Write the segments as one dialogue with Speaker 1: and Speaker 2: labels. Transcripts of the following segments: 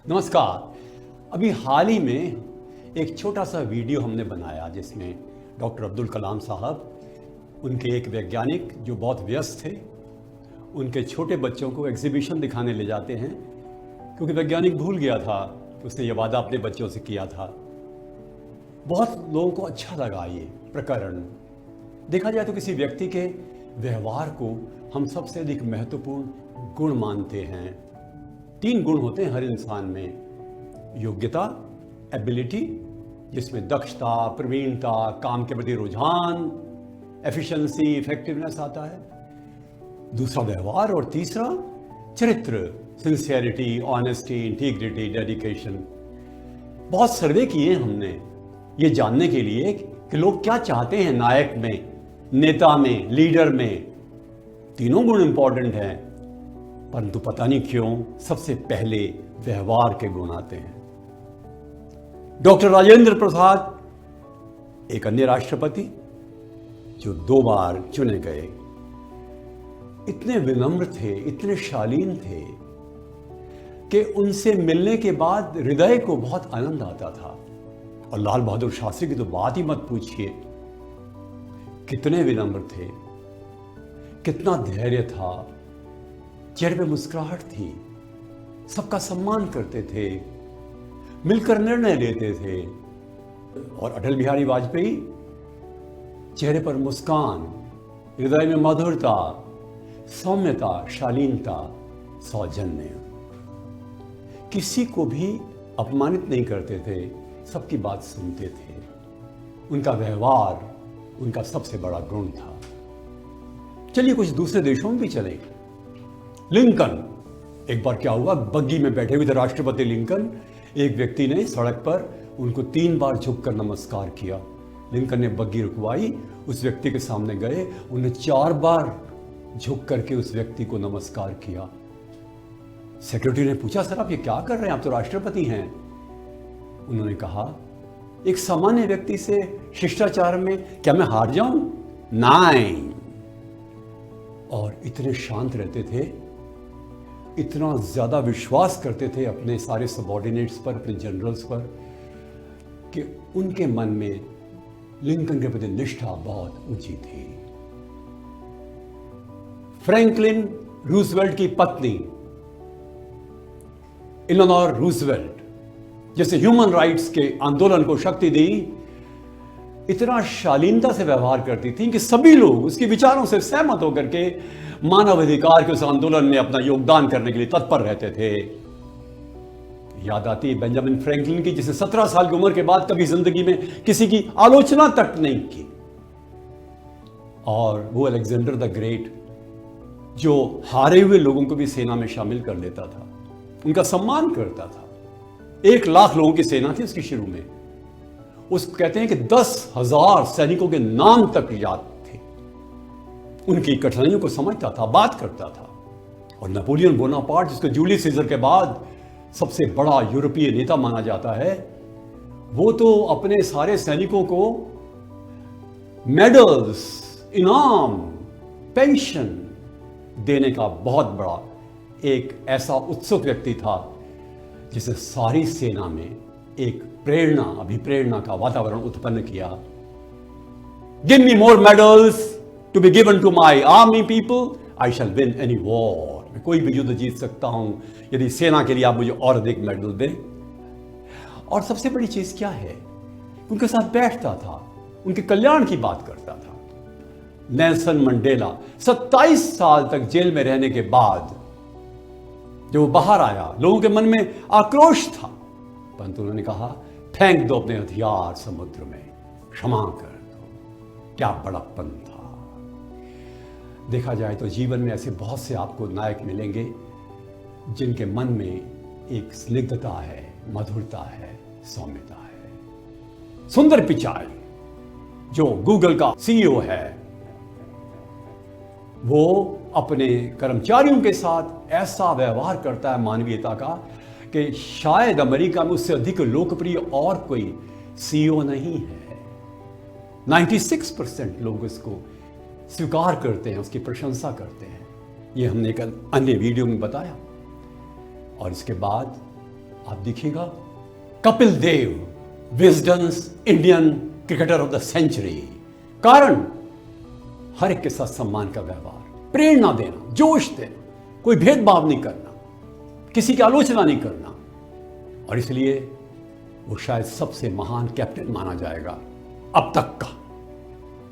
Speaker 1: नमस्कार। अभी हाल ही में एक छोटा सा वीडियो हमने बनाया जिसमें डॉक्टर अब्दुल कलाम साहब, उनके एक वैज्ञानिक जो बहुत व्यस्त थे, उनके छोटे बच्चों को एग्जीबिशन दिखाने ले जाते हैं क्योंकि वैज्ञानिक भूल गया था कि उसने ये वादा अपने बच्चों से किया था। बहुत लोगों को अच्छा लगा ये प्रकरण। देखा जाए तो किसी व्यक्ति के व्यवहार को हम सबसे अधिक महत्वपूर्ण गुण मानते हैं। 3 गुण होते हैं हर इंसान में: योग्यता, एबिलिटी, जिसमें दक्षता, प्रवीणता, काम के प्रति रुझान, एफिशिएंसी, इफेक्टिवनेस आता है। दूसरा व्यवहार, और तीसरा चरित्र, सिंसियरिटी, ऑनेस्टी, इंटीग्रिटी, डेडिकेशन। बहुत सर्वे किए हमने ये जानने के लिए कि लोग क्या चाहते हैं नायक में, नेता में, लीडर में। तीनों गुण इंपॉर्टेंट हैं, परंतु पता नहीं क्यों सबसे पहले व्यवहार के गुण आते हैं। डॉक्टर राजेंद्र प्रसाद एक अन्य राष्ट्रपति जो 2 बार चुने गए, इतने विनम्र थे, इतने शालीन थे कि उनसे मिलने के बाद हृदय को बहुत आनंद आता था। और लाल बहादुर शास्त्री की तो बात ही मत पूछिए, कितने विनम्र थे, कितना धैर्य था, चेहरे पे मुस्कुराहट थी, सबका सम्मान करते थे, मिलकर निर्णय लेते थे। और अटल बिहारी वाजपेयी, चेहरे पर मुस्कान, हृदय में मधुरता, सौम्यता, शालीनता, सौजन्य। किसी को भी अपमानित नहीं करते थे, सबकी बात सुनते थे। उनका व्यवहार उनका सबसे बड़ा गुण था। चलिए कुछ दूसरे देशों में भी चले। लिंकन, एक बार क्या हुआ, बग्गी में बैठे हुए थे राष्ट्रपति लिंकन। एक व्यक्ति ने सड़क पर उनको 3 बार झुककर नमस्कार किया। लिंकन ने बग्गी रुकवाई, उस व्यक्ति के सामने गए, उन्हें 4 बार झुक करके उस व्यक्ति को नमस्कार किया। सेक्रेटरी ने पूछा, सर आप ये क्या कर रहे हैं, आप तो राष्ट्रपति हैं। उन्होंने कहा, एक सामान्य व्यक्ति से शिष्टाचार में क्या मैं हार जाऊं? नहीं। और इतने शांत रहते थे, इतना ज्यादा विश्वास करते थे अपने सारे सबॉर्डिनेट्स पर, अपने जनरल्स पर, कि उनके मन में लिंकन के प्रति निष्ठा बहुत ऊंची थी। फ्रैंकलिन रूजवेल्ट की पत्नी इलेनोर रूजवेल्ट, जैसे ह्यूमन राइट्स के आंदोलन को शक्ति दी, इतना शालीनता से व्यवहार करती थी कि सभी लोग उसके विचारों से सहमत होकर के मानवाधिकार के उस आंदोलन में अपना योगदान करने के लिए तत्पर रहते थे। याद आती है बेंजामिन फ्रैंकलिन की, जिसे 17 साल की उम्र के बाद कभी जिंदगी में किसी की आलोचना तक नहीं की। और वो अलेक्जेंडर द ग्रेट, जो हारे हुए लोगों को भी सेना में शामिल कर लेता था, उनका सम्मान करता था। 1 लाख लोगों की सेना थी उसकी शुरू में। उसको कहते हैं कि 10,000 सैनिकों के नाम तक याद थे। उनकी कठिनाइयों को समझता था, बात करता था। और नेपोलियन बोनापार्ट, जिसको जूलियस सीजर के बाद सबसे बड़ा यूरोपीय नेता माना जाता है, वो तो अपने सारे सैनिकों को मेडल्स, इनाम, पेंशन देने का बहुत बड़ा एक ऐसा उत्सुक व्यक्ति था, जिसे सारी सेना में एक प्रेरणा, अभिप्रेरणा का वातावरण उत्पन्न किया। Give me more medals to be given to my army people, I shall win any war. मैं कोई भी युद्ध जीत सकता हूं यदि सेना के लिए आप मुझे और अधिक मेडल दें। और सबसे बड़ी चीज क्या है, उनके साथ बैठता था, उनके कल्याण की बात करता था। नेल्सन मंडेला 27 साल तक जेल में रहने के बाद जब वो बाहर आया, लोगों के मन में आक्रोश था, परंतु उन्होंने कहा, फेंक दो अपने हथियार समुद्र में, क्षमा कर दो। क्या बड़प्पन था। देखा जाए तो जीवन में ऐसे बहुत से आपको नायक मिलेंगे जिनके मन में एक स्निग्धता है, मधुरता है, सौम्यता है। सुंदर पिचाई, जो गूगल का सीईओ है, वो अपने कर्मचारियों के साथ ऐसा व्यवहार करता है मानवीयता का कि शायद अमेरिका में उससे अधिक लोकप्रिय और कोई सीईओ नहीं है। 96% लोग इसको स्वीकार करते हैं, उसकी प्रशंसा करते हैं। ये हमने एक अन्य वीडियो में बताया। और इसके बाद आप देखिएगा, Kapil Dev Wisden's Indian cricketer of the century. कारण हर एक के साथ सम्मान का व्यवहार, प्रेरणा देना, जोश देना, कोई भेदभाव नहीं करना, किसी की आलोचना नहीं करना, और इसलिए वो शायद सबसे महान कैप्टन माना जाएगा अब तक का।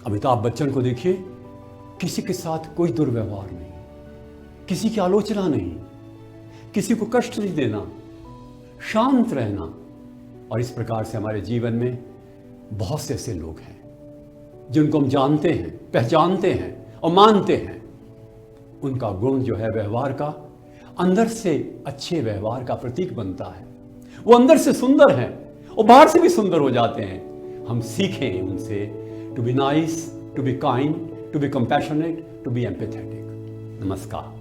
Speaker 1: अमिताभ बच्चन को देखिए, किसी के साथ कोई दुर्व्यवहार नहीं, किसी की आलोचना नहीं, किसी को कष्ट नहीं देना, शांत रहना। और इस प्रकार से हमारे जीवन में बहुत से ऐसे लोग हैं जिनको हम जानते हैं, पहचानते हैं और मानते हैं। उनका गुण जो है व्यवहार का, अंदर से अच्छे व्यवहार का प्रतीक बनता है। वो अंदर से सुंदर हैं और बाहर से भी सुंदर हो जाते हैं। हम सीखें उनसे to be nice, to be kind, to be compassionate, to be empathetic. नमस्कार।